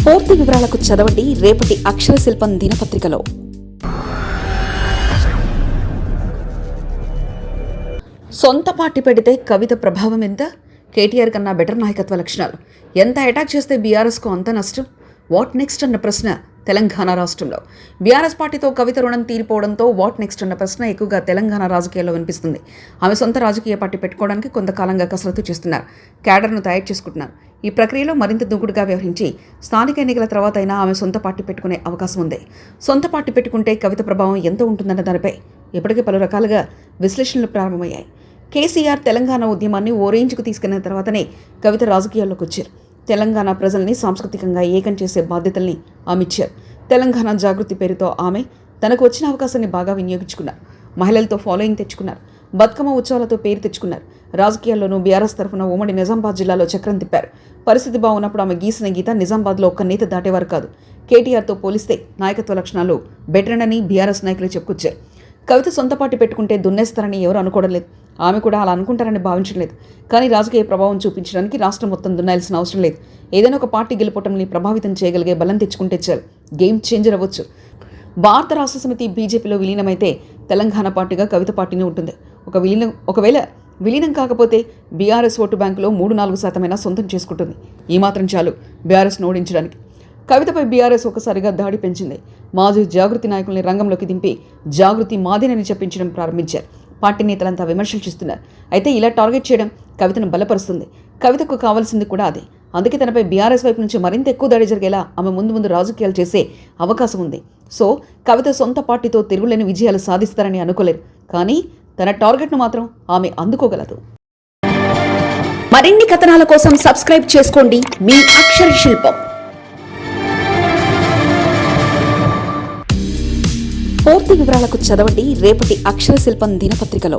పూర్తి వివరాలకు చదవండి రేపటి అక్షర శిల్పం దినపత్రికలో. సొంత పార్టీ పెడితే కవిత ప్రభావం ఎంత? కేటీఆర్ కన్నా బెటర్ నాయకత్వ లక్షణాలు. ఎంత అటాక్ చేస్తే బీఆర్ఎస్కు అంత నష్టం? వాట్ నెక్స్ట్ అన్న ప్రశ్న తెలంగాణ రాష్ట్రంలో. బీఆర్ఎస్ పార్టీతో కవిత రుణం తీరిపోవడంతో వాట్ నెక్స్ట్ అన్న ప్రశ్న ఎక్కువగా తెలంగాణ రాజకీయాల్లో వినిపిస్తుంది. ఆమె సొంత రాజకీయ పార్టీ పెట్టుకోవడానికి కొంతకాలంగా కసరత్తు చేస్తున్నారు. క్యాడర్ను తయారు చేసుకుంటున్నారు. ఈ ప్రక్రియలో మరింత దూకుడుగా వ్యవహరించి స్థానిక ఎన్నికల తర్వాత అయినా ఆమె సొంత పార్టీ పెట్టుకునే అవకాశం ఉంది. సొంత పార్టీ పెట్టుకుంటే కవిత ప్రభావం ఎంత ఉంటుందన్న దానిపై ఇప్పటికే పలు రకాలుగా విశ్లేషణలు ప్రారంభమయ్యాయి. కేసీఆర్ తెలంగాణ ఉద్యమాన్ని ఓ రేంజ్కు తీసుకెళ్లిన తర్వాతనే కవిత రాజకీయాల్లోకి వచ్చారు. తెలంగాణ ప్రజల్ని సాంస్కృతికంగా ఏకం చేసే బాధ్యతల్ని ఆమె ఇచ్చారు. తెలంగాణ జాగృతి పేరుతో ఆమె తనకు వచ్చిన అవకాశాన్ని బాగా వినియోగించుకున్నారు. మహిళలతో ఫాలోయింగ్ తెచ్చుకున్నారు. బతుకమ్మ ఉత్సవాలతో పేరు తెచ్చుకున్నారు. రాజకీయాల్లోనూ బీఆర్ఎస్ తరఫున ఉమ్మడి నిజామాబాద్ జిల్లాలో చక్రం తిప్పారు. పరిస్థితి బాగున్నప్పుడు ఆమె గీసిన గీత నిజామాబాద్లో ఒక్క నేత దాటేవారు కాదు. కేటీఆర్తో పోలిస్తే నాయకత్వ లక్షణాలు బెటర్ అని బీఆర్ఎస్ నాయకులు చెప్పుకొచ్చారు. కవిత సొంత పార్టీ పెట్టుకుంటే దున్నేస్తారని ఎవరు అనుకోవడం లేదు. ఆమె కూడా అలా అనుకుంటారని భావించలేదు. కానీ రాజకీయ ప్రభావం చూపించడానికి రాష్ట్రం మొత్తం దున్నాల్సిన అవసరం లేదు. ఏదైనా ఒక పార్టీ గెలుపటంని ప్రభావితం చేయగలిగే బలం తెచ్చుకుంటే చాలు. గేమ్ చేంజర్ అవ్వచ్చు. భారత రాష్ట్ర సమితి బీజేపీలో విలీనమైతే తెలంగాణ పార్టీగా కవిత పార్టీనే ఉంటుంది. ఒకవేళ విలీనం కాకపోతే బీఆర్ఎస్ ఓటు బ్యాంకులో 3-4% సొంతం చేసుకుంటుంది. ఈ మాత్రం చాలు బీఆర్ఎస్ను ఓడించడానికి. కవితపై బీఆర్ఎస్ ఒకసారిగా దాడి పెంచింది. మాజీ జాగృతి నాయకుల్ని రంగంలోకి దింపి జాగృతి మాదేనని చెప్పించడం ప్రారంభించారు. పార్టీ నేతలంతా విమర్శలు చేస్తున్నారు. అయితే ఇలా టార్గెట్ చేయడం కవితను బలపరుస్తుంది. కవితకు కావాల్సింది కూడా అదే. అందుకే తనపై బీఆర్ఎస్ వైపు నుంచి మరింత ఎక్కువ దాడి జరిగేలా ఆమె ముందు రాజకీయాలు చేసే అవకాశం ఉంది. సో కవిత సొంత పార్టీతో తిరుగులేని విజయాలు సాధిస్తారని అనుకోలేరు. కానీ తన టార్గెట్ను మాత్రం ఆమె అందుకోగలదు. మరిన్ని కథనాల కోసం సబ్స్క్రైబ్ చేసుకోండి మీ అక్షర శిల్పం. పూర్తి వివరాలకు చదవండి రేపటి అక్షర శిల్పం దినపత్రికలో.